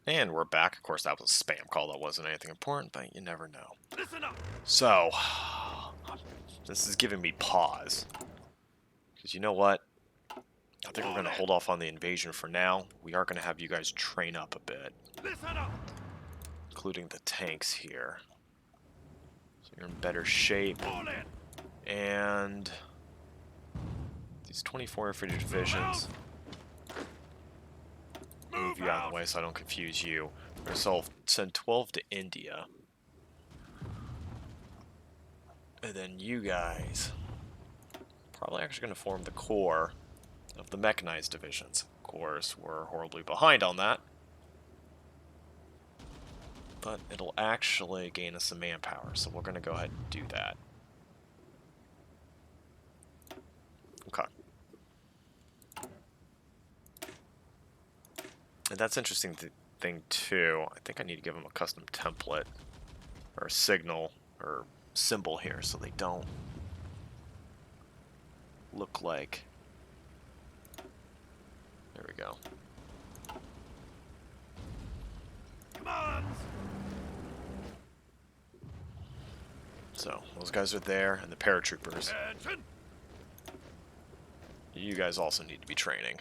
And we're back. Of course, that was a spam call. That wasn't anything important, but you never know. Listen up. So, this is giving me pause. Because you know what? I think we're going to hold off on the invasion for now. We are going to have you guys train up a bit. Listen up. Including the tanks here. So you're in better shape. Fall in. And these 24 infantry divisions. Move you out of the way so I don't confuse you. So I'll send 12 to India. And then you guys probably actually going to form the core of the mechanized divisions. Of course, we're horribly behind on that. But it'll actually gain us some manpower, so we're going to go ahead and do that. Okay. And that's interesting thing too. I think I need to give them a custom template or a signal or symbol here so they don't look like. There we go. Commands. So those guys are there, and the paratroopers. Attention. You guys also need to be training.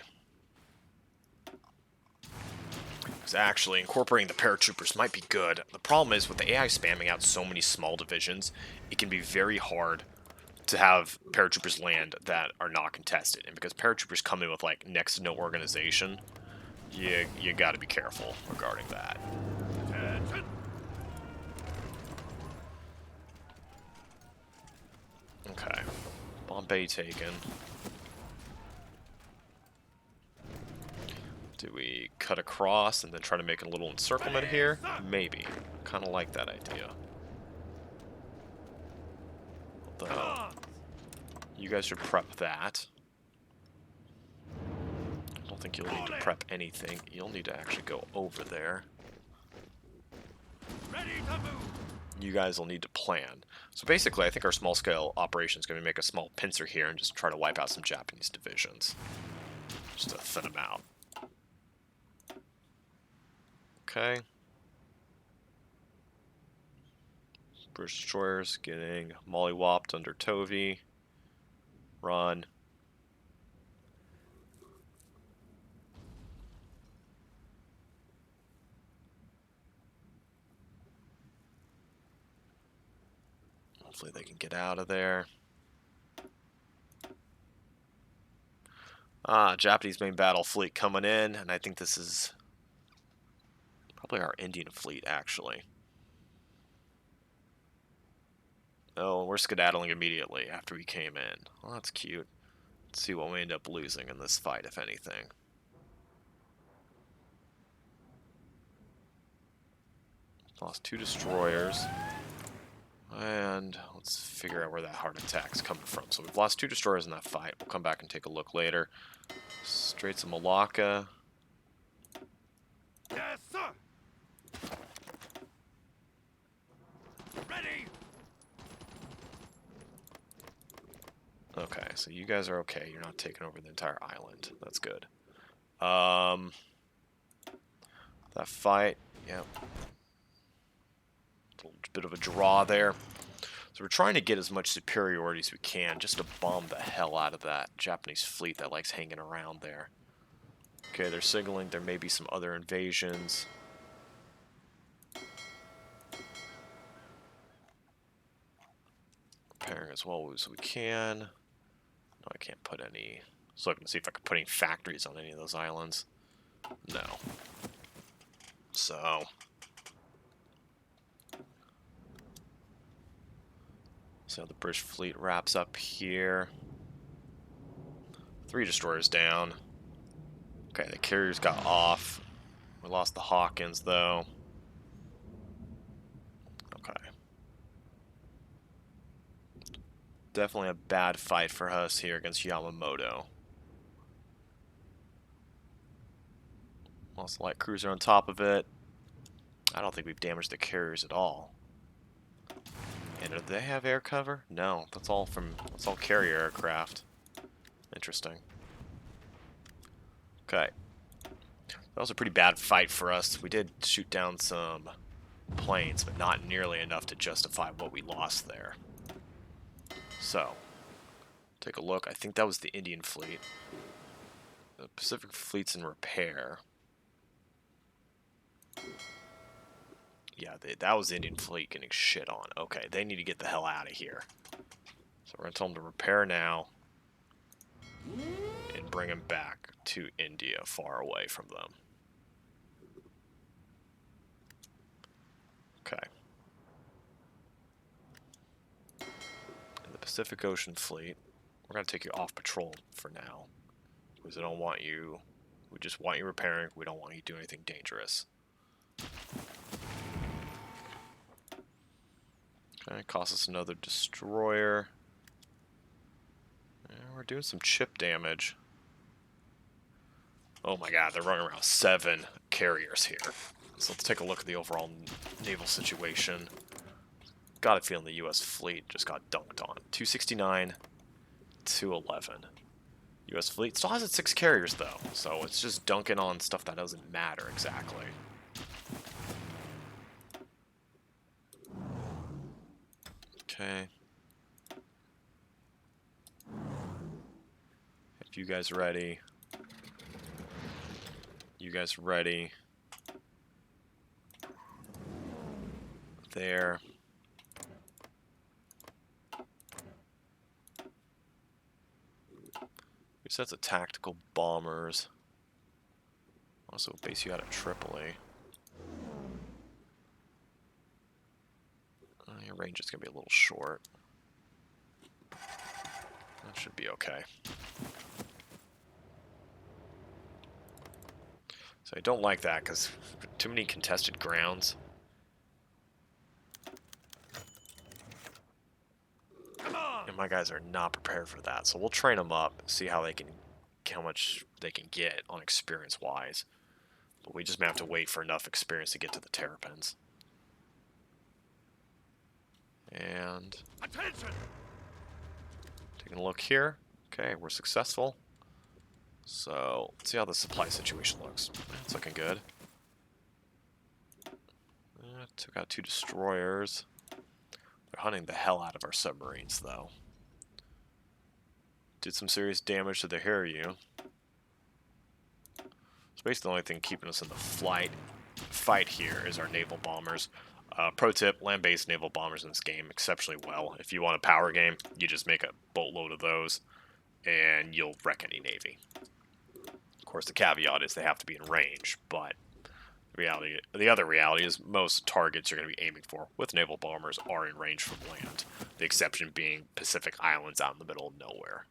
Because actually, incorporating the paratroopers might be good. The problem is, with the AI spamming out so many small divisions, it can be very hard to have paratroopers land that are not contested. And because paratroopers come in with, like, next to no organization, you got to be careful regarding that. Attention. Okay. Bombay taken. Do we cut across and then try to make a little encirclement here? Maybe. Kind of like that idea. Although, you guys should prep that. I don't think you'll need to prep anything. You'll need to actually go over there. Ready to move. You guys will need to plan. So basically, I think our small-scale operation is going to make a small pincer here and just try to wipe out some Japanese divisions. Just to thin them out. Okay. British destroyers getting mollywopped under Tovey. Run. Hopefully they can get out of there. Japanese main battle fleet coming in, and I think this is probably our Indian fleet, actually. Oh, we're skedaddling immediately after we came in. Well, that's cute. Let's see what we end up losing in this fight, if anything. Lost 2 destroyers. And let's figure out where that heart attack's coming from. So we've lost 2 destroyers in that fight. We'll come back and take a look later. Straits of Malacca. Yes, sir. Ready. Okay, so you guys are okay. You're not taking over the entire island. That's good. That fight, yep. A little bit of a draw there. So we're trying to get as much superiority as we can just to bomb the hell out of that Japanese fleet that likes hanging around there. Okay, they're signaling there may be some other invasions. Preparing as well as we can. No, I can't put any. So looking to see if I can put any factories on any of those islands. No. So. So the British fleet wraps up here. 3 destroyers down. Okay, the carriers got off. We lost the Hawkins, though. Okay. Definitely a bad fight for us here against Yamamoto. Lost the light cruiser on top of it. I don't think we've damaged the carriers at all. And do they have air cover? No, that's all carrier aircraft. Interesting. Okay. That was a pretty bad fight for us. We did shoot down some planes, but not nearly enough to justify what we lost there. So, take a look. I think that was the Indian fleet. The Pacific fleet's in repair. Yeah, that was the Indian fleet getting shit on. Okay, they need to get the hell out of here. So we're going to tell them to repair now and bring them back to India, far away from them. Okay. And the Pacific Ocean Fleet, we're going to take you off patrol for now. Because I don't want you... We just want you repairing. We don't want you doing anything dangerous. Okay, cost us another destroyer. And we're doing some chip damage. Oh my god, they're running around 7 carriers here. So let's take a look at the overall naval situation. Got a feeling the U.S. fleet just got dunked on. 269, 211. U.S. fleet still has its 6 carriers though, so it's just dunking on stuff that doesn't matter exactly. Okay. If you guys ready. You guys ready. There. Sets of tactical bombers. Also base you out at Tripoli. Your range is going to be a little short. That should be okay. So I don't like that because too many contested grounds. And my guys are not prepared for that. So we'll train them up, see how much they can get on experience-wise. But we just may have to wait for enough experience to get to the terrapins. And Attention! taking a look here. Okay, we're successful. So let's see how the supply situation looks. It's looking good. Took out 2 destroyers. They're hunting the hell out of our submarines, though. Did some serious damage to the Harrier. So basically the only thing keeping us in the fight here is our naval bombers. Pro tip, land-based naval bombers in this game exceptionally well. If you want a power game, you just make a boatload of those, and you'll wreck any navy. Of course, the caveat is they have to be in range, but the other reality is most targets you're going to be aiming for with naval bombers are in range from land. The exception being Pacific Islands out in the middle of nowhere.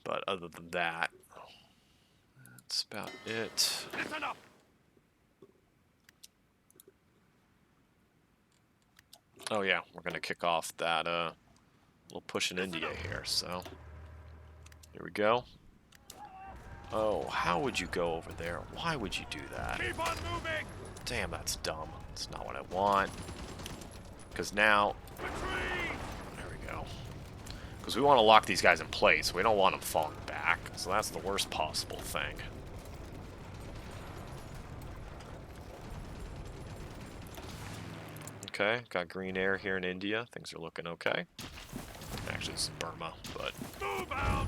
But other than that, that's about it. Listen up! Oh yeah, we're going to kick off that little push in India here, so here we go. Oh, how would you go over there? Why would you do that? Keep on moving! Damn, that's dumb. That's not what I want. Because now... Retreat! There we go. Because we want to lock these guys in place. We don't want them falling back. So that's the worst possible thing. Okay, got green air here in India. Things are looking okay. Actually, this is Burma, but... Move out!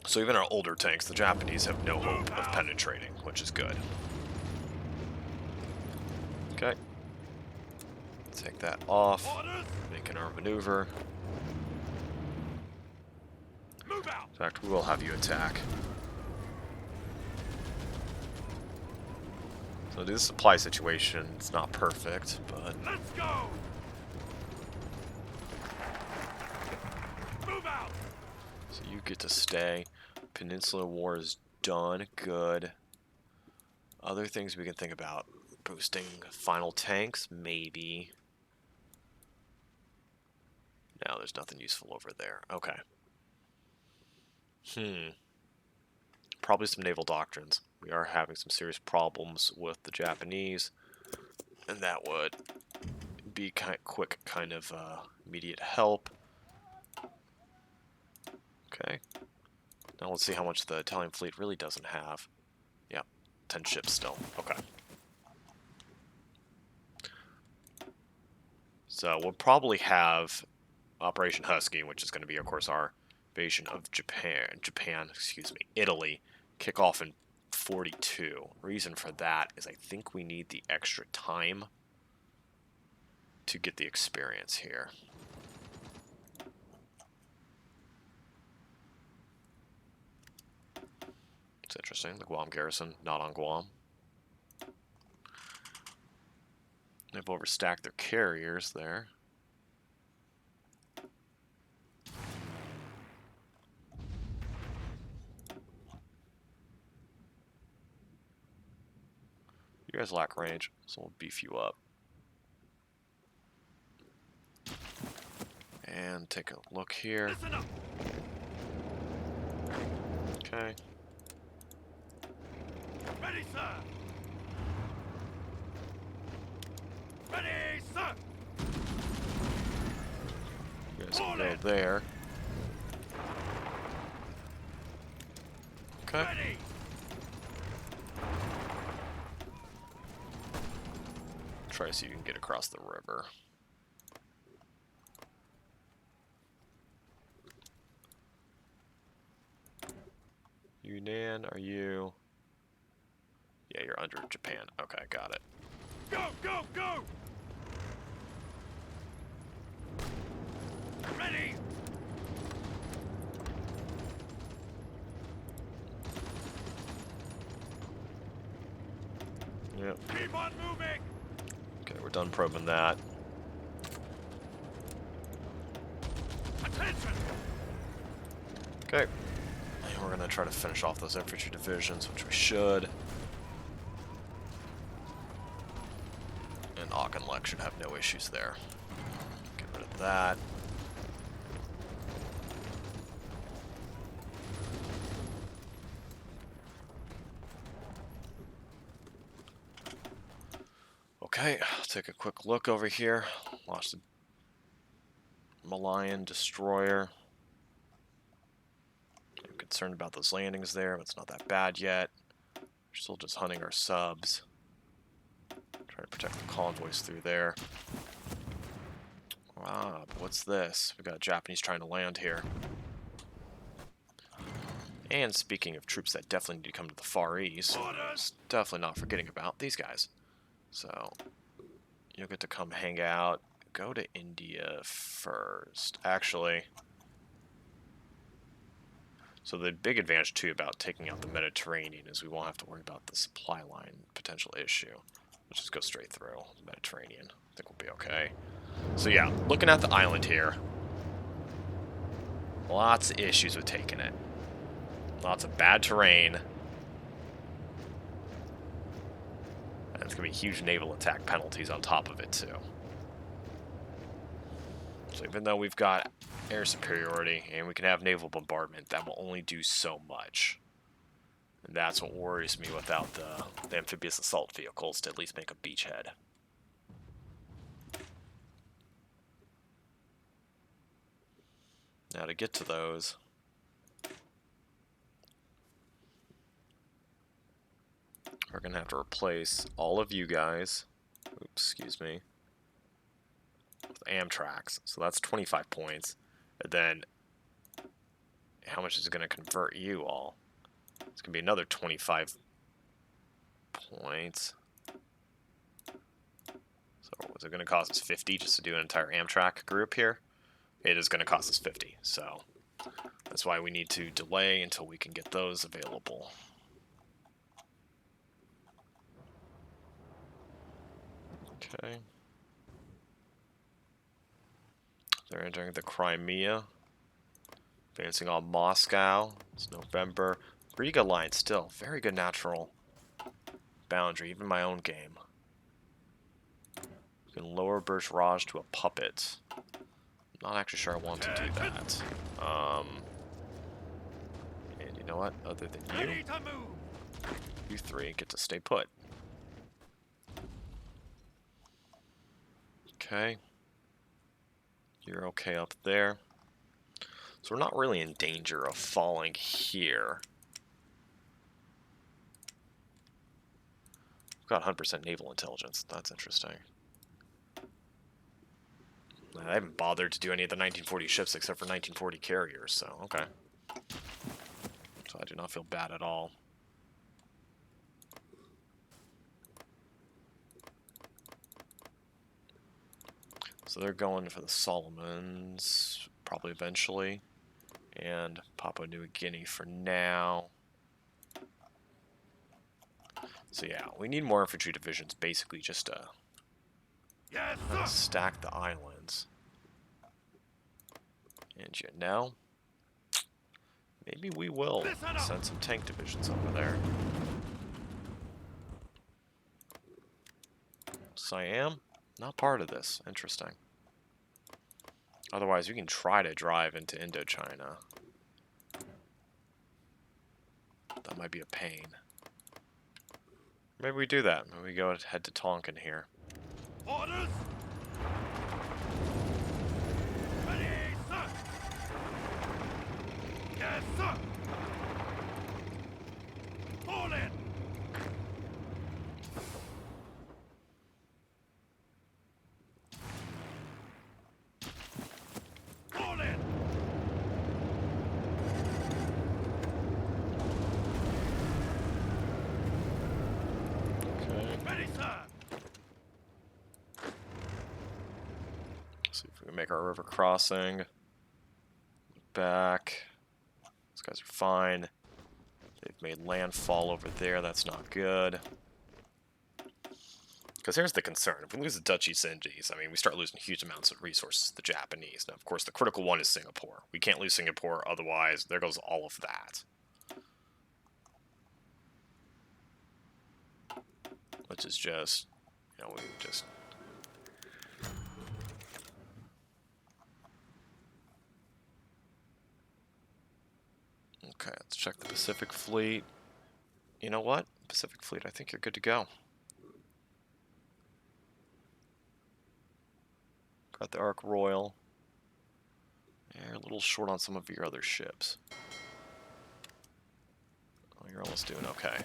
So even our older tanks, the Japanese have no hope of penetrating, which is good. Okay. Take that off. Orders! Making our maneuver. Move out! In fact, we will have you attack. So this supply situation, it's not perfect, but... Let's go! Move out! So you get to stay. Peninsula War is done. Good. Other things we can think about. Boosting final tanks, maybe. No, there's nothing useful over there. Okay. Probably some naval doctrines. We are having some serious problems with the Japanese, and that would be quick kind of immediate help. Okay, Now let's see how much the Italian fleet really doesn't have. Yeah, 10 ships still. Okay. So we'll probably have Operation Husky, which is going to be, of course, our invasion of Italy, kick off in 42. Reason for that is I think we need the extra time to get the experience here. It's interesting. The Guam garrison, not on Guam. They've overstacked their carriers there. You guys lack range, so we'll beef you up. And take a look here. Listen up. Okay. Ready, sir. Ready, sir. You guys can go there. Okay. Ready. Try to see if you can get across the river. Yunnan, are you... Yeah, you're under Japan. Okay, got it. Go, go, go. Ready. Yep. Keep on moving. Okay, we're done probing that. Attention. Okay. And we're gonna try to finish off those infantry divisions, which we should. And Auchinleck should have no issues there. Get rid of that. Okay, take a quick look over here. Lost a Malayan destroyer. I'm concerned about those landings there, but it's not that bad yet. We're still just hunting our subs. Trying to protect the convoys through there. Wow, but what's this? We got Japanese trying to land here. And speaking of troops that definitely need to come to the Far East, definitely not forgetting about these guys. So, you'll get to come hang out. Go to India first. Actually, so the big advantage, too, about taking out the Mediterranean is we won't have to worry about the supply line potential issue. Let's just go straight through the Mediterranean. I think we'll be okay. So, yeah, looking at the island here, lots of issues with taking it. Lots of bad terrain. And it's going to be huge naval attack penalties on top of it, too. So even though we've got air superiority and we can have naval bombardment, that will only do so much. And that's what worries me without the amphibious assault vehicles to at least make a beachhead. Now to get to those... we're going to have to replace all of you guys, oops, excuse me, with Amtraks. So that's 25 points. And then, how much is it going to convert you all? It's going to be another 25 points. So is it going to cost us 50 just to do an entire Amtrak group here? It is going to cost us 50. So that's why we need to delay until we can get those available. Okay. They're entering the Crimea. Advancing on Moscow. It's November. Riga line still. Very good natural boundary. Even my own game. You can lower Burj Raj to a puppet. Not actually sure I want to do that. And you know what? Other than you, Ready to move. you three get to stay put. Okay. You're okay up there. So we're not really in danger of falling here. We've got 100% naval intelligence. That's interesting. I haven't bothered to do any of the 1940 ships except for 1940 carriers, so okay. So I do not feel bad at all. So they're going for the Solomons, probably eventually, and Papua New Guinea for now. So yeah, we need more infantry divisions, basically just to Yes, kind of sir. stack the islands. And you know, maybe we will Listen up. send some tank divisions over there. Siam, not part of this. Interesting. Otherwise, we can try to drive into Indochina. That might be a pain. Maybe we do that. Maybe we go head to Tonkin here. Orders. Ready, sir. Yes, sir. Fall in. Fall in. Okay. Ready, sir. See if we can make our river crossing. Back. These guys are fine. They've made landfall over there. That's not good. Because here's the concern. If we lose the Dutch East Indies, I mean, we start losing huge amounts of resources to the Japanese. Now, of course, the critical one is Singapore. We can't lose Singapore, otherwise there goes all of that. Which is just, you know, we just... Okay, let's check the Pacific Fleet. You know what? Pacific Fleet, I think you're good to go. Got the Ark Royal. You're a little short on some of your other ships. Oh, you're almost doing okay.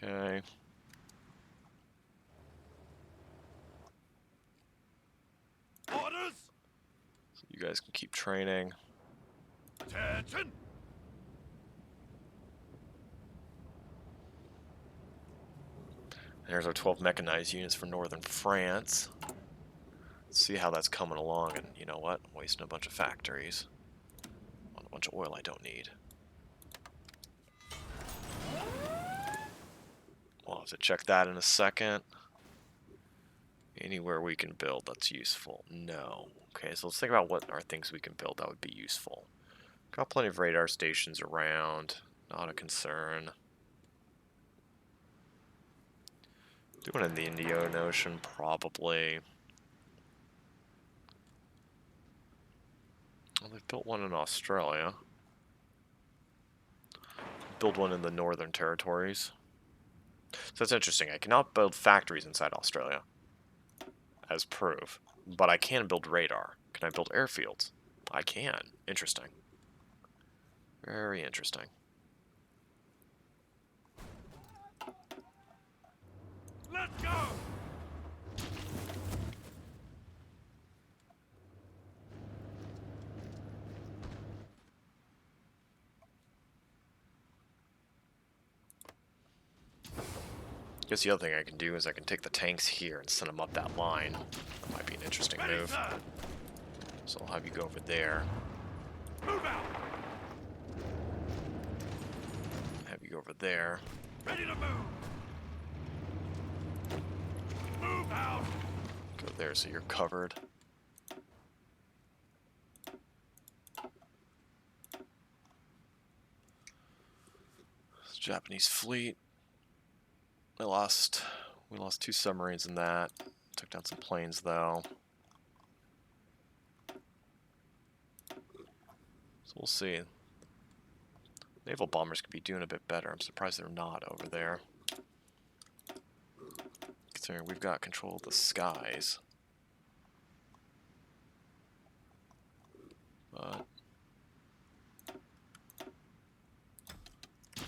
Okay. Orders. So you guys can keep training. Attention. There's our 12 mechanized units for northern France. Let's see how that's coming along, and you know what? I'm wasting a bunch of factories on a bunch of oil I don't need. We'll have to check that in a second. Anywhere we can build that's useful? No. Okay, so let's think about what are things we can build that would be useful. Got plenty of radar stations around. Not a concern. Doing it in the Indian Ocean, probably. Well, they've built one in Australia. Build one in the Northern Territories. So that's interesting. I cannot build factories inside Australia as proof, but I can build radar. Can I build airfields? I can. Interesting. Very interesting. Let's go. Guess the other thing I can do is I can take the tanks here and send them up that line. That might be an interesting Ready, move. sir. So I'll have you go over there. Move out. Have you go over there. Ready to move. Move out. Go there so you're covered. Japanese fleet. We lost 2 submarines in that. Took down some planes though. So we'll see. Naval bombers could be doing a bit better. I'm surprised they're not over there. considering we've got control of the skies. But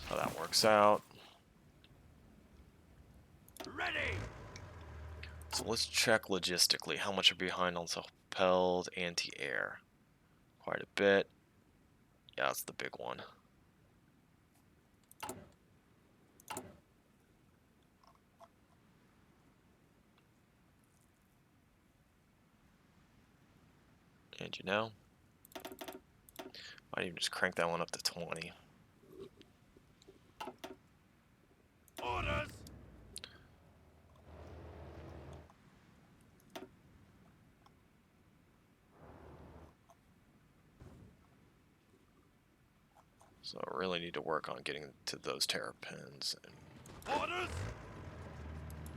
how that works out. Ready! So let's check logistically. How much are behind on self-propelled anti-air? Quite a bit. Yeah, that's the big one. And you know, might even just crank that one up to 20. Orders! So I really need to work on getting to those terrapins Orders!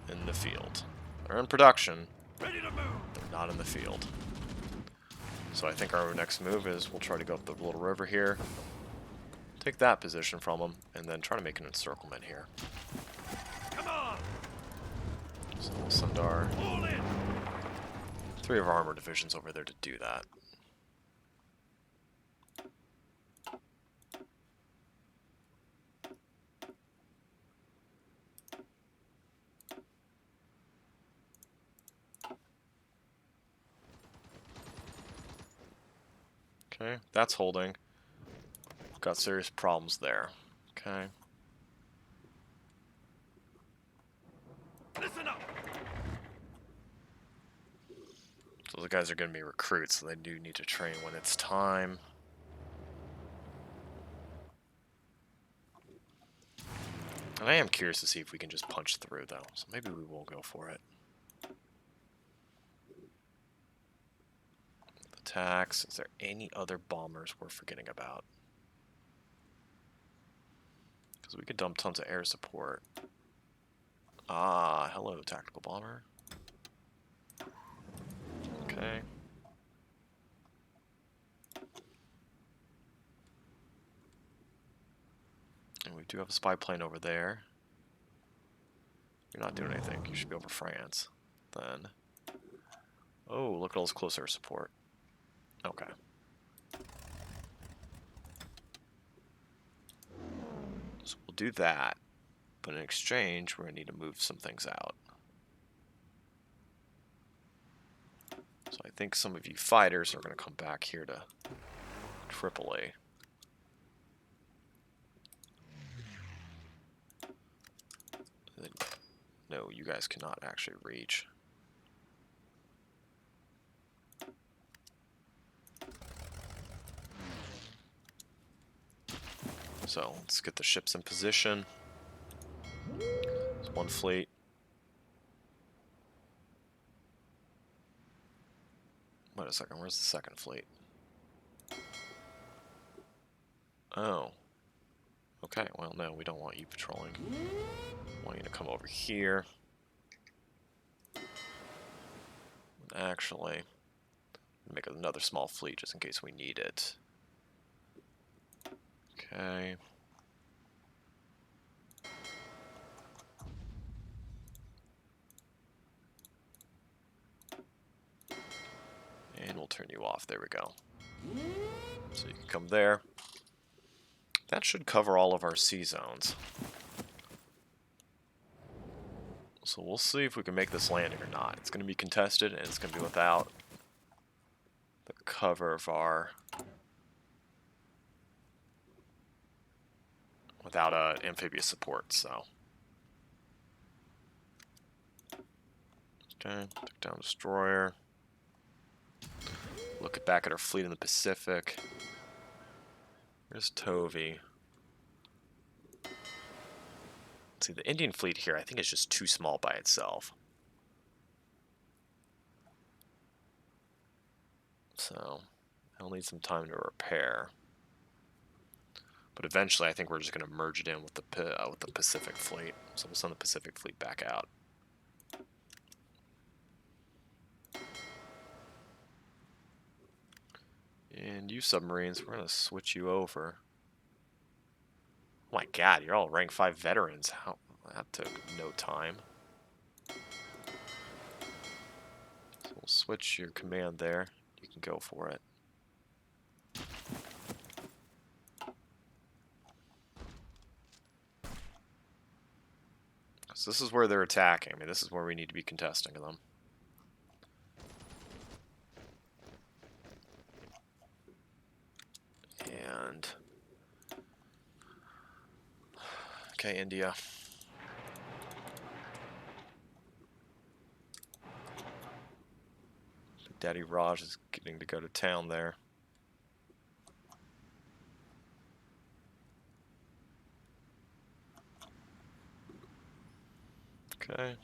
in the field. They're in production, Ready to move! they're not in the field. So I think our next move is we'll try to go up the little river here, take that position from them, and then try to make an encirclement here. Come on! So we'll send our All in! 3 of our armor divisions over there to do that. Okay, that's holding. Got serious problems there. Okay. Listen up! So the guys are going to be recruits, so they do need to train when it's time. And I am curious to see if we can just punch through, though. So maybe we will go for it. Attacks. Is there any other bombers we're forgetting about? Because we could dump tons of air support. Ah, hello, tactical bomber. Okay. And we do have a spy plane over there. You're not doing anything. You should be over France. Then. Oh, look at all this close air support. Okay. So we'll do that. But in exchange, we're going to need to move some things out. So I think some of you fighters are going to come back here to AAA. No, you guys cannot actually reach. So let's get the ships in position. There's one fleet. Wait a second, where's the second fleet? Oh. Okay, well, no, we don't want you patrolling. I want you to come over here. Actually, make another small fleet just in case we need it. Okay. And we'll turn you off. There we go. So you can come there. That should cover all of our sea zones. So we'll see if we can make this landing or not. It's going to be contested, and it's going to be without the cover of our... without amphibious support, so... Okay, took down destroyer. Look back at our fleet in the Pacific. Where's Tovey? See, the Indian fleet here, I think, is just too small by itself. So, I'll need some time to repair. But eventually, I think we're just going to merge it in with the Pacific fleet. So we'll send the Pacific fleet back out. And you submarines, we're going to switch you over. Oh my god, you're all rank 5 veterans. How that took no time. switch your command there. You can go for it. So this is where they're attacking. I mean, this is where we need to be contesting them. And okay, India. Daddy Raj is getting to go to town there. Okay.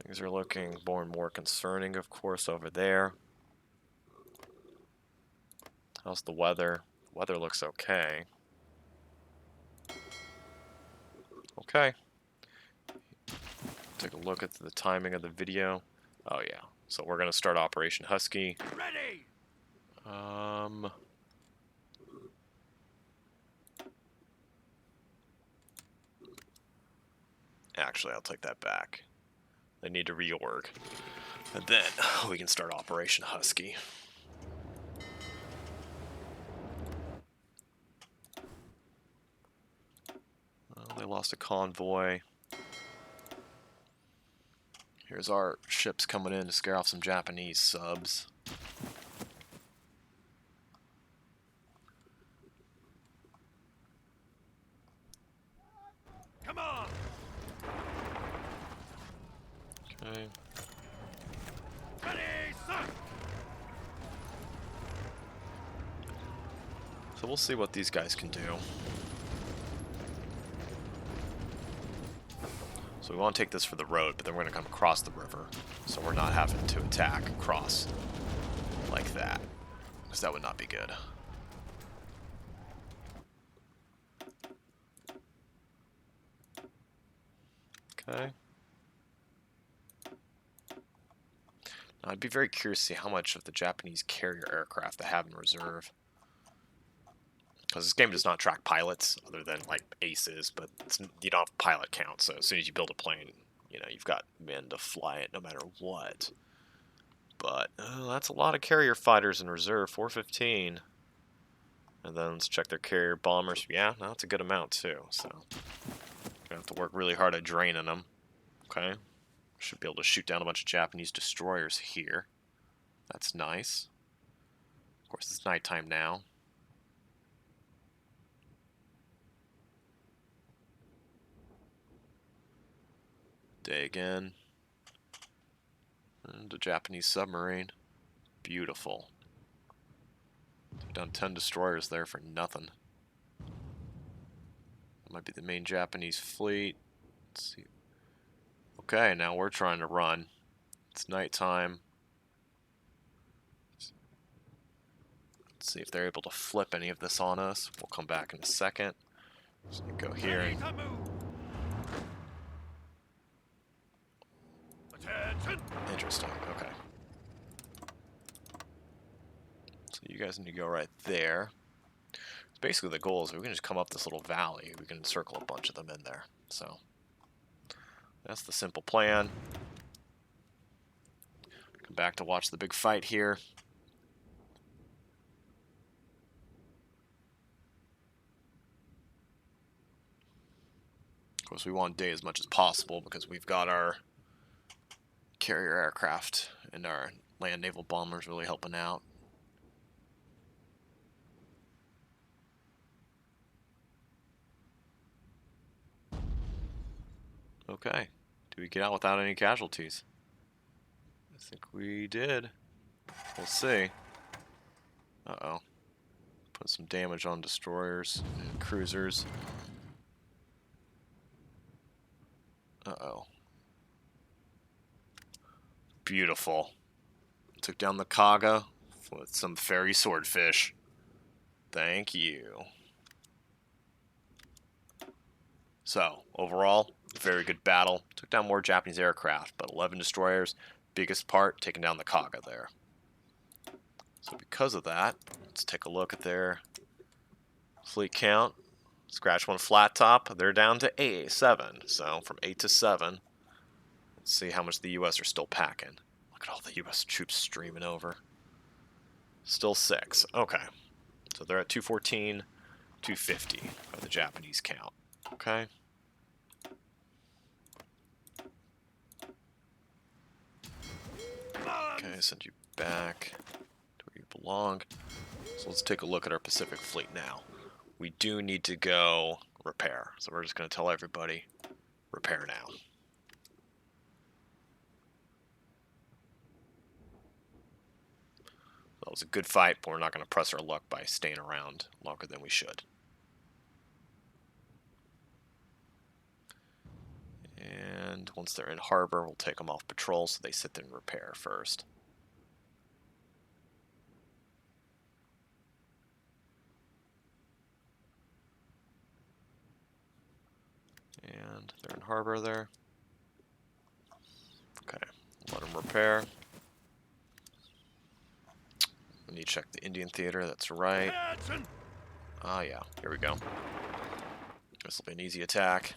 Things are looking more and more concerning, of course, over there. How's the weather? The weather looks okay. Okay. Take a look at the timing of the video. Oh yeah. So we're gonna start Operation Husky. Ready! Actually, I'll take that back. They need to reorg. And then we can start Operation Husky. Well, they lost a convoy. Here's our ships coming in to scare off some Japanese subs. Come on! Okay. Ready, sir! So we'll see what these guys can do. So we want to take this for the road, but then we're going to come across the river. So we're not having to attack across like that. Because that would not be good. Okay. Now, I'd be very curious to see how much of the Japanese carrier aircraft they have in reserve. Because this game does not track pilots, other than like aces, but you don't have pilot count. So as soon as you build a plane, you know you've got men to fly it no matter what. But that's a lot of carrier fighters in reserve, 415. And then let's check their carrier bombers. Yeah, no, that's a good amount too. So gonna have to work really hard at draining them. Okay, should be able to shoot down a bunch of Japanese destroyers here. That's nice. Of course, it's nighttime now. Day again. And a Japanese submarine. Beautiful. Took down 10 destroyers there for nothing. That might be the main Japanese fleet. Let's see. Okay, now we're trying to run. It's nighttime. Let's see if they're able to flip any of this on us. We'll come back in a second. Just go here Ready and to move! Attention! interesting. Okay. So you guys need to go right there. So basically, the goal is we can just come up this little valley. We can circle a bunch of them in there. So that's the simple plan. Come back to watch the big fight here. Of course, we want day as much as possible because we've got our carrier aircraft and our land naval bombers really helping out. Okay. Do we get out without any casualties? I think we did. We'll see. Uh-oh. Put some damage on destroyers and cruisers. Uh-oh. Beautiful. Took down the Kaga with some fairy swordfish. Thank you. So, overall, very good battle. Took down more Japanese aircraft, but 11 destroyers. Biggest part, taking down the Kaga there. So because of that, let's take a look at their fleet count. Scratch one flat top. They're down to 7. So from 8 to 7. Let's see how much the U.S. are still packing. Look at all the U.S. troops streaming over. Still 6. Okay. So they're at 214, 250 by the Japanese count. Okay. Okay, send you back to where you belong. So let's take a look at our Pacific Fleet now. We do need to go repair. So we're just going to tell everybody, repair now. That was a good fight, but we're not going to press our luck by staying around longer than we should. And once they're in harbor, we'll take them off patrol so they sit there and repair first. And they're in harbor there. Okay, let them repair. We need to check the Indian theater, that's right. Ah, yeah, here we go. This will be an easy attack.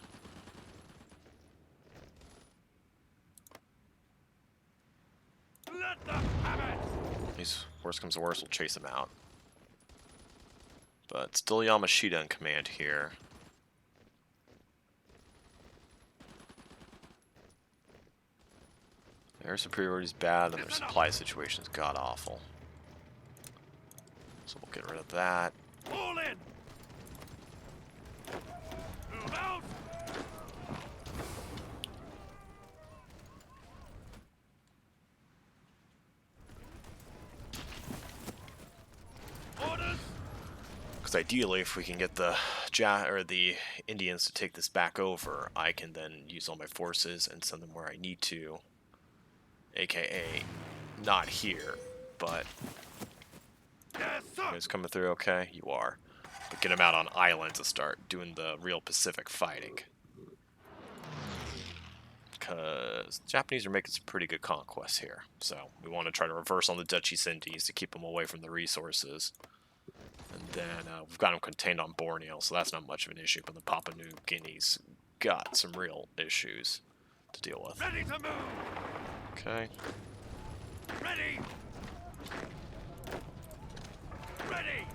Let them have it. He's, worst comes to worst, we'll chase him out. But still Yamashita in command here. Their superiority is bad, and their supply situation is god-awful. So we'll get rid of that. Fall in. Move out. Orders. Because ideally, if we can get the the Indians to take this back over, I can then use all my forces and send them where I need to. AKA, not here, but... Yes, sir. You guys coming through okay? You are. But get them out on islands to start doing the real Pacific fighting. Because the Japanese are making some pretty good conquests here. So we want to try to reverse on the Dutch East Indies to keep them away from the resources. And then we've got them contained on Borneo, so that's not much of an issue. But the Papua New Guinea's got some real issues to deal with. Ready to move. Okay. Ready. Ready.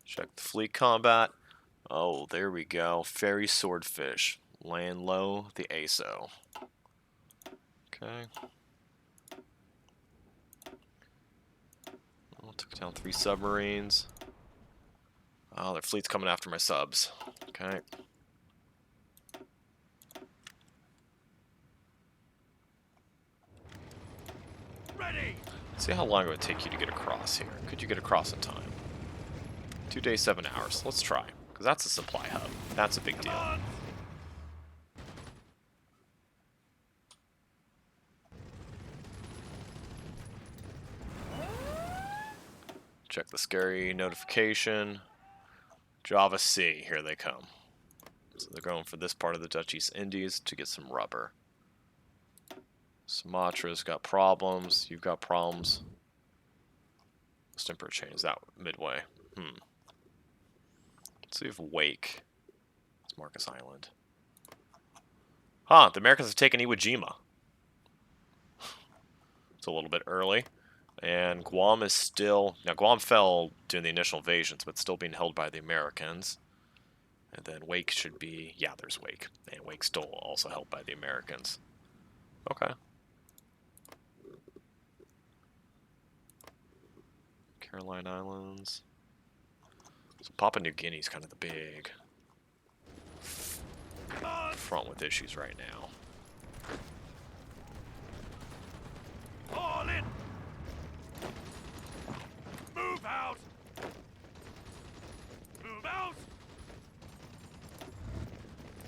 Check the fleet combat. Oh, there we go. Ferry Swordfish. Land low, the ASO. Okay. Oh, took down 3 submarines. Oh, their fleet's coming after my subs. Okay. Ready. See how long it would take you to get across here. Could you get across in time? 2 days, 7 hours. Let's try. Because that's a supply hub. That's a big deal. On. Check the scary notification. Java Sea, here they come. So they're going for this part of the Dutch East Indies to get some rubber. Sumatra's got problems. You've got problems. Stimper chain is out midway. Let's see if Wake. It's Marcus Island. Huh, the Americans have taken Iwo Jima. It's a little bit early. And Guam is still... Now, Guam fell during the initial invasions, but still being held by the Americans. And then Wake should be... Yeah, there's Wake. And Wake's still also held by the Americans. Okay. Caroline Islands. So Papua New Guinea is kind of the big front with issues right now. All in. Move out. Move out.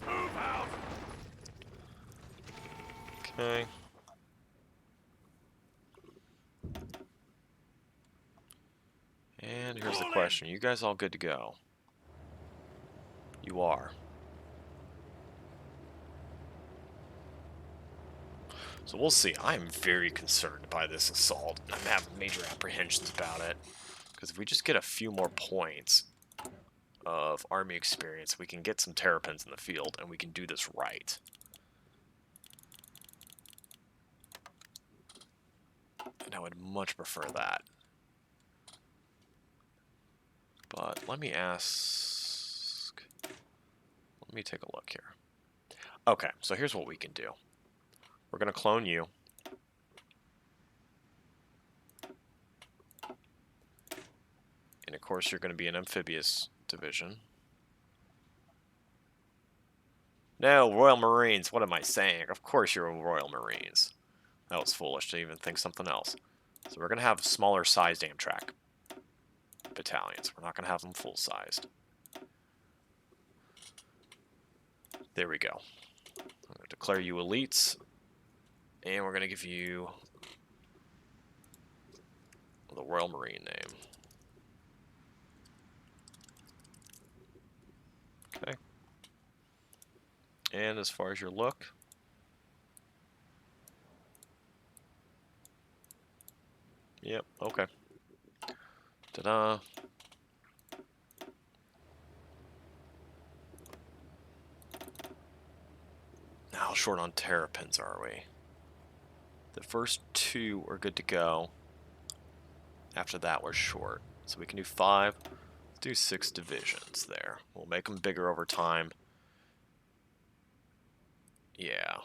Move out. Okay. question. Are you guys all good to go? You are. So we'll see. I am very concerned by this assault. I'm having major apprehensions about it. Because if we just get a few more points of army experience, we can get some terrapins in the field, and we can do this right. And I would much prefer that. But let me ask... Let me take a look here. Okay, so here's what we can do. We're going to clone you. And of course you're going to be an amphibious division. No, Royal Marines, what am I saying? Of course you're Royal Marines. That was foolish to even think something else. So we're going to have smaller sized Amtrak battalions. We're not going to have them full sized. There we go. I'm going to declare you elites. And we're going to give you the Royal Marine name. Okay. And as far as your look, yep, okay. Ta-da. How short on terrapins are we? The first two are good to go. After that, we're short. So we can do 5. Let's do 6 divisions there. We'll make them bigger over time. Yeah.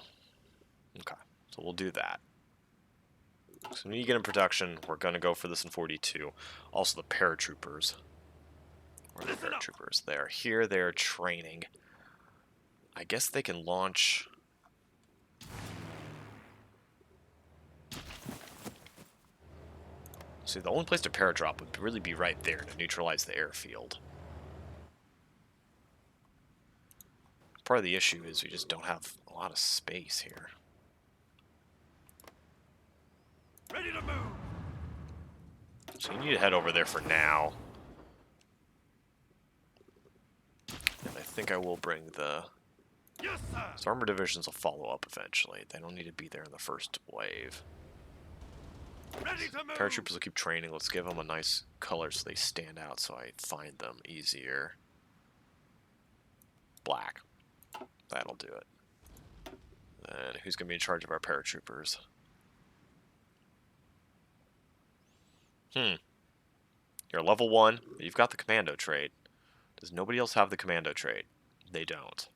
Okay. So we'll do that. So when you get in production, we're going to go for this in 42. Also the paratroopers. Where are the paratroopers? They're here. They're training. I guess they can launch... See, the only place to paradrop would really be right there to neutralize the airfield. Part of the issue is we just don't have a lot of space here. Ready to move. So you need to head over there for now. And I think I will bring the... Yes, sir. So armor divisions will follow up eventually. They don't need to be there in the first wave. Ready to move. Paratroopers will keep training. Let's give them a nice color so they stand out so I find them easier. Black. That'll do it. And who's going to be in charge of our paratroopers? You're level 1, but you've got the commando trait. Does nobody else have the commando trait? They don't.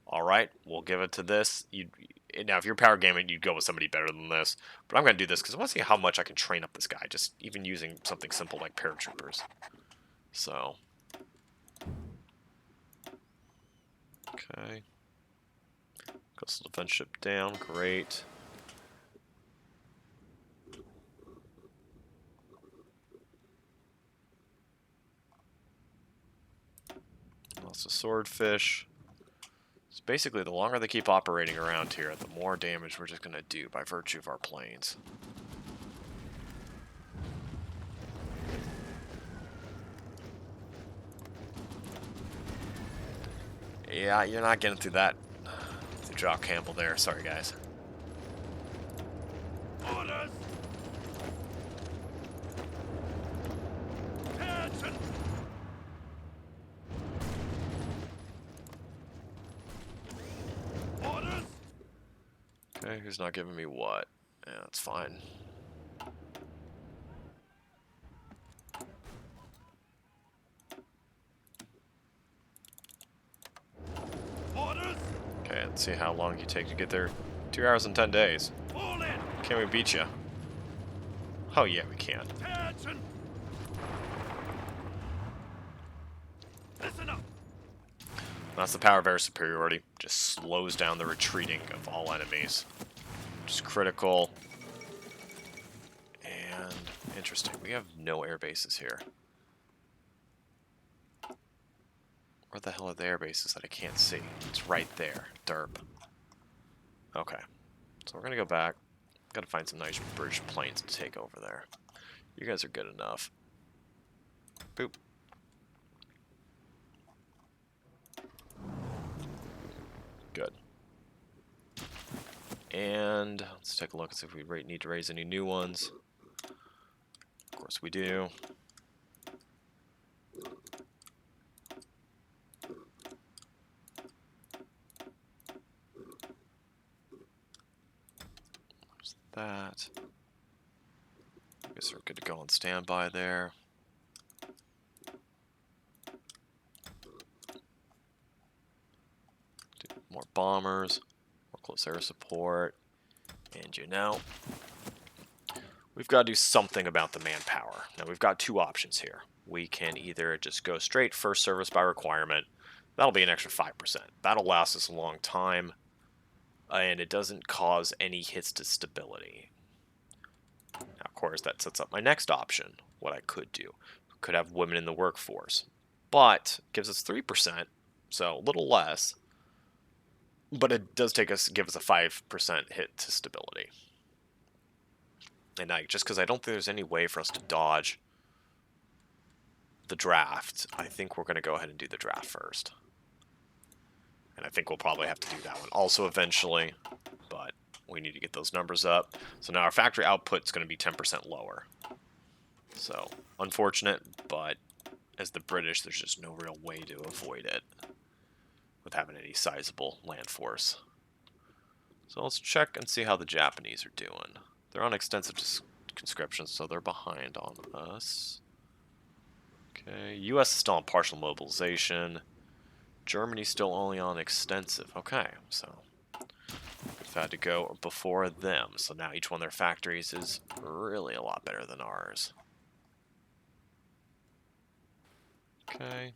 Alright, we'll give it to this. Now, if you're power gaming, you'd go with somebody better than this. But I'm going to do this because I want to see how much I can train up this guy, just even using something simple like paratroopers. So. Okay. Coastal defense ship down, great. Lots of swordfish. So basically, the longer they keep operating around here, the more damage we're just going to do by virtue of our planes. Yeah, you're not getting through that. Through Jock Campbell there. Sorry, guys. Orders. Attention. Orders. Okay, who's not giving me what? Yeah, that's fine. Orders. Okay, let's see how long you take to get there. 2 hours and 10 days. Fall in. Can we beat you? Oh yeah, we can. Attention. Listen up. That's the power of air superiority. Just slows down the retreating of all enemies. Just critical. And interesting. We have no air bases here. Where the hell are the air bases that I can't see? It's right there. Derp. Okay. So we're gonna go back. Gotta find some nice British planes to take over there. You guys are good enough. Boop. Good. And let's take a look and see if we need to raise any new ones. Of course we do. There's that. I guess we're good to go on standby there. Do more bombers, more close air support, and you know, we've got to do something about the manpower. Now we've got two options here. We can either just go straight first service by requirement. That'll be an extra 5%. That'll last us a long time, and it doesn't cause any hits to stability. Now, of course, that sets up my next option. What I could do. Could have women in the workforce, but it gives us 3%, so a little less. But it does give us a 5% hit to stability. And just because I don't think there's any way for us to dodge the draft, I think we're going to go ahead and do the draft first. And I think we'll probably have to do that one also eventually, but we need to get those numbers up. So now our factory output is going to be 10% lower. So, unfortunate, but as the British, there's just no real way to avoid it with having any sizable land force. So let's check and see how the Japanese are doing. They're on extensive conscription, so they're behind on us. Okay, U.S. is still on partial mobilization. Germany's still only on extensive. Okay, so we've had to go before them. So now each one of their factories is really a lot better than ours. Okay.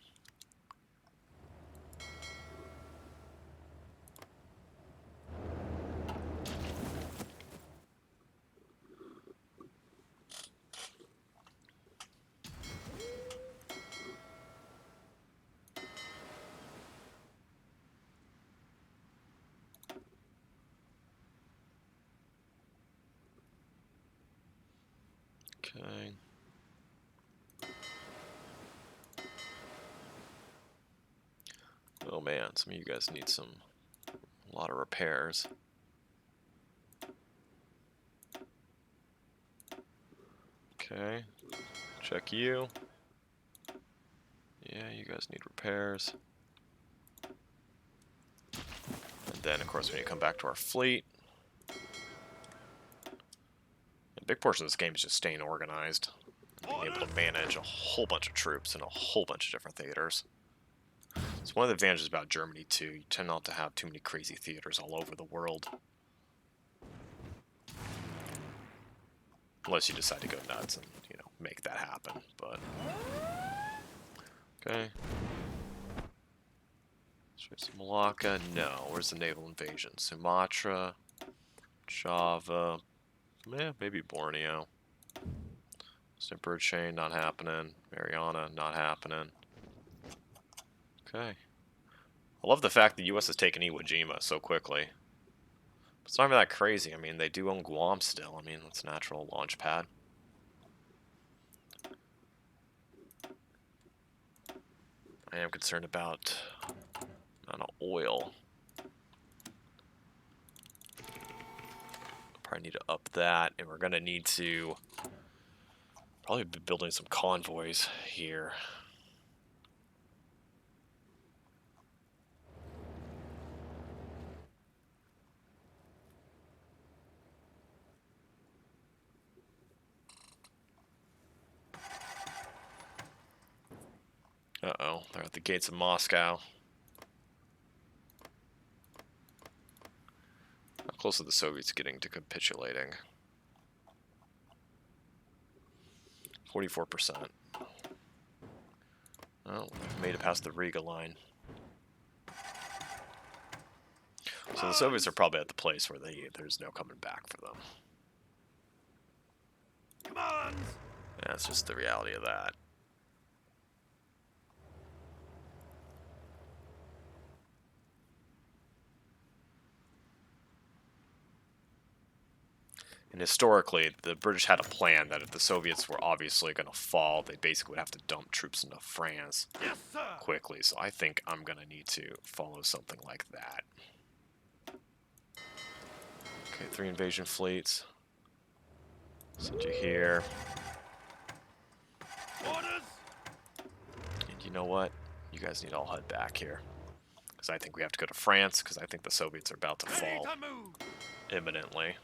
Okay. Oh man, some of you guys need a lot of repairs. Okay, check you. Yeah, you guys need repairs. And then, of course, we need to come back to our fleet. A big portion of this game is just staying organized. Being able to manage a whole bunch of troops in a whole bunch of different theaters. It's one of the advantages about Germany, too. You tend not to have too many crazy theaters all over the world. Unless you decide to go nuts and, you know, make that happen, but... Okay. Straits of Malacca? No. Where's the Naval Invasion? Sumatra, Java, maybe Borneo. Emperor Chain, not happening. Mariana, not happening. Okay. I love the fact the U.S. has taken Iwo Jima so quickly. It's not even that crazy. I mean, they do own Guam still. I mean, it's a natural launch pad. I am concerned about amount of oil. Probably need to up that, and we're going to need to probably be building some convoys here. Uh-oh, they're at the gates of Moscow. How close are the Soviets getting to capitulating? 44%. Oh, we've made it past the Riga line. So the Soviets are probably at the place where there's no coming back for them. Commands! That's just the reality of that. And historically, the British had a plan that if the Soviets were obviously going to fall, they basically would have to dump troops into France Yes, sir! quickly. So I think I'm going to need to follow something like that. Okay, 3 invasion fleets. Send you here. Orders. And you know what? You guys need to all head back here. Because I think we have to go to France, because I think the Soviets are about to Ready fall to move. imminently.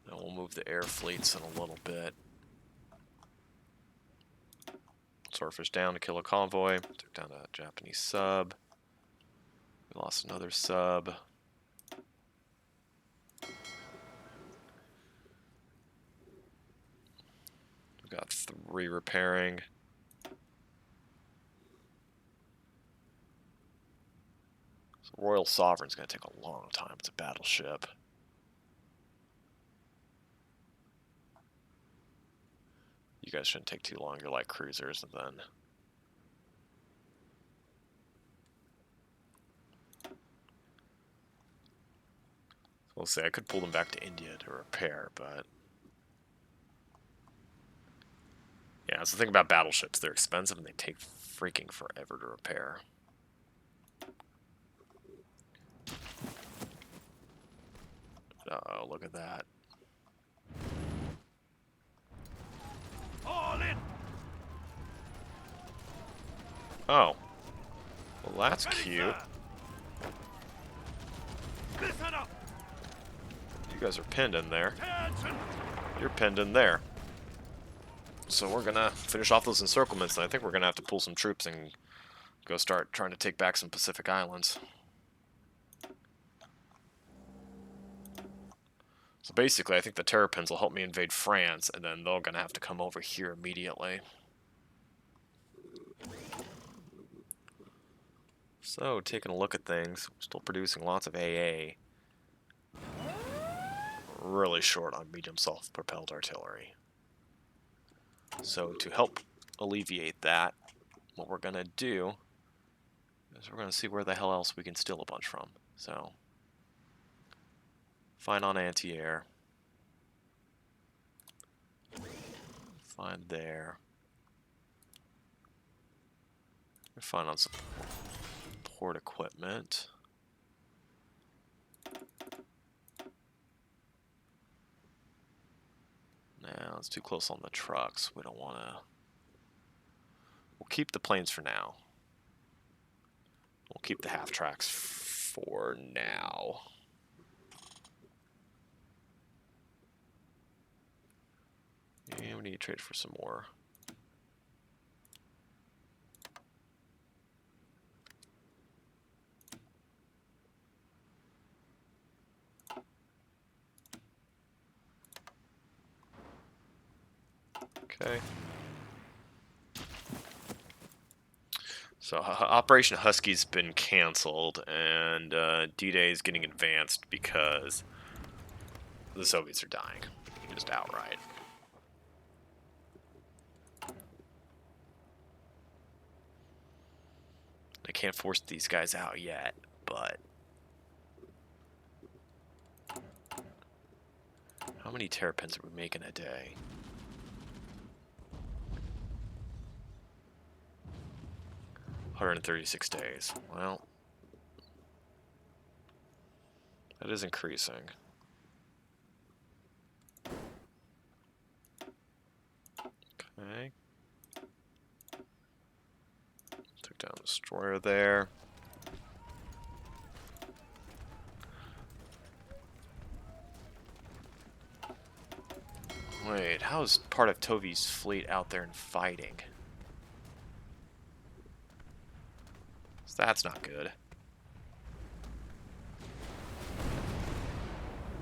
Then we'll move the air fleets in a little bit. Swordfish down to kill a convoy. Took down a Japanese sub. We lost another sub. We've got 3 repairing. So Royal Sovereign's going to take a long time. It's a battleship. You guys shouldn't take too long. You're like cruisers, and then... So we'll see. I could pull them back to India to repair, but... Yeah, that's the thing about battleships. They're expensive and they take freaking forever to repair. Uh-oh, look at that. All in. Oh. Well, that's Ready, cute. sir. Listen up. You guys are pinned in there. Attention. You're pinned in there. So we're gonna finish off those encirclements, and I think we're gonna have to pull some troops and go start trying to take back some Pacific Islands. So basically, I think the Terrapins will help me invade France, and then they're gonna have to come over here immediately. So, taking a look at things, we're still producing lots of AA. Really short on medium self-propelled artillery. So to help alleviate that, what we're going to do is we're going to see where the hell else we can steal a bunch from. So, find on anti-air. Find there. Find on support equipment. Now, it's too close on the trucks. We don't want to... We'll keep the planes for now. We'll keep the half-tracks for now. And we need to trade for some more. Okay. So Operation Husky's been canceled, and D-Day is getting advanced because the Soviets are dying, just outright. I can't force these guys out yet, but how many terrapins are we making a day? $136 days. Well, that is increasing. Okay. Took down the destroyer there. Wait, how's part of Tovi's fleet out there and fighting? So that's not good.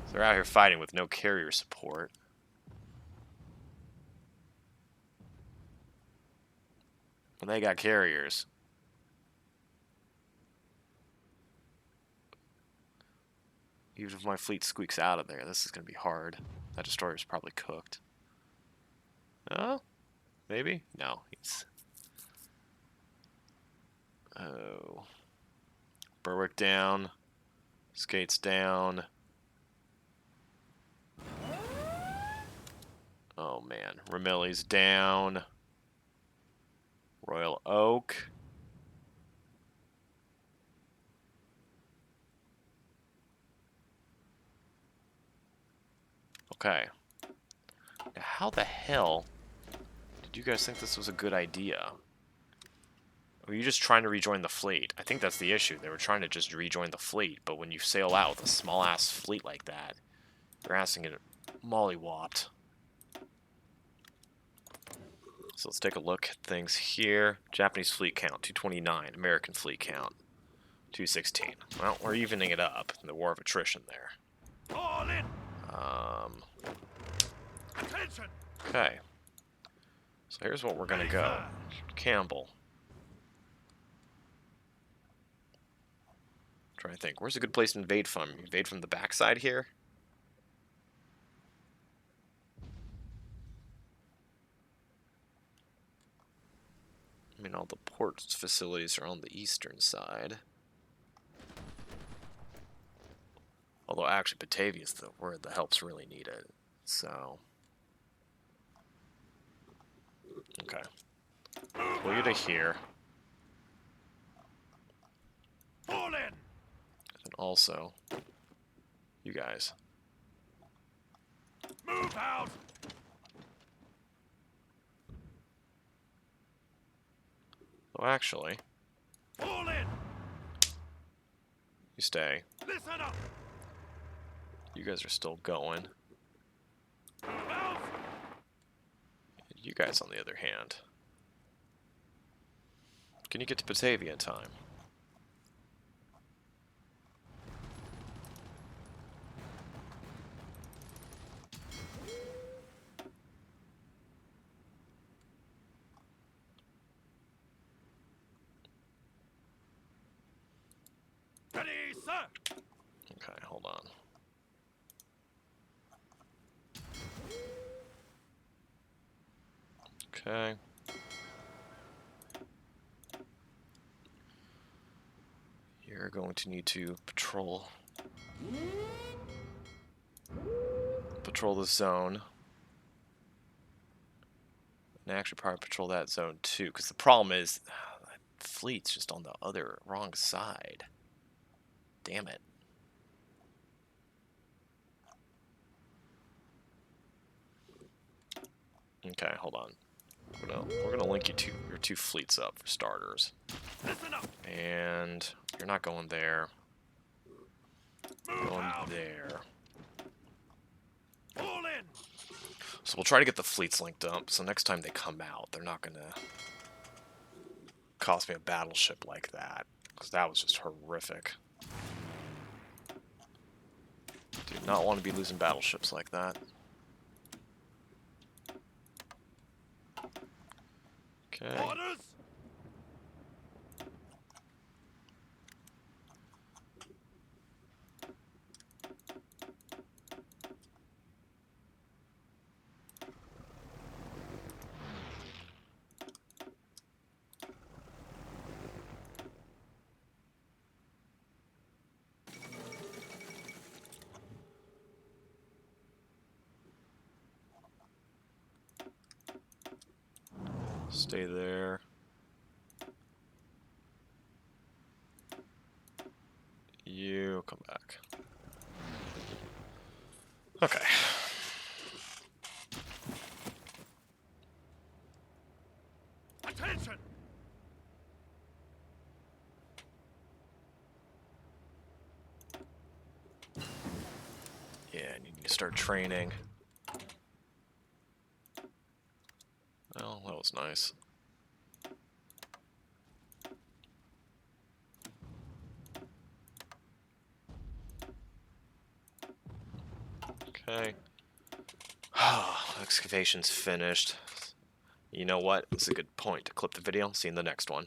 So they're out here fighting with no carrier support. When they got carriers. Even if my fleet squeaks out of there, this is going to be hard. That destroyer's probably cooked. Oh? Maybe? No, he's... Oh. Berwick down. Skates down. Oh man. Ramilli's down. Royal Oak. Okay. Now, how the hell did you guys think this was a good idea? Or were you just trying to rejoin the fleet? I think that's the issue. They were trying to just rejoin the fleet, but when you sail out with a small-ass fleet like that, you're asking it mollywopped. So let's take a look at things here. Japanese fleet count, 229. American fleet count, 216. Well, we're evening it up. The war of attrition there. All in. Attention. Okay. So here's what we're going to Ready, go. sir. Campbell. Trying to think. Where's a good place to invade from? Invade from the backside here? I mean, all the port facilities are on the eastern side. Although, actually, Batavia's where the help's really needed. So... Okay. Pull you to here. Fall in. And also, you guys. Move out. Oh, actually, Fall in. you stay. Listen up. You guys are still going. Move out. You guys, on the other hand. Can you get to Batavia in time? Ready, sir. Okay, hold on. Okay. You're going to need to patrol the zone. And actually probably patrol that zone too, because the problem is that fleet's just on the wrong side. Damn it. Okay, hold on. We're gonna link your two fleets up for starters. Listen up. And you're not going there. Move Going out. there. Fall in. So we'll try to get the fleets linked up, so next time they come out, they're not gonna cost me a battleship like that. Because that was just horrific. Do not want to be losing battleships like that. Okay. Orders. Stay there. You come back. Okay. Attention. Yeah, and you need to start training. Well, that was nice. Okay. Excavation's finished. You know what? It's a good point to clip the video. See you in the next one.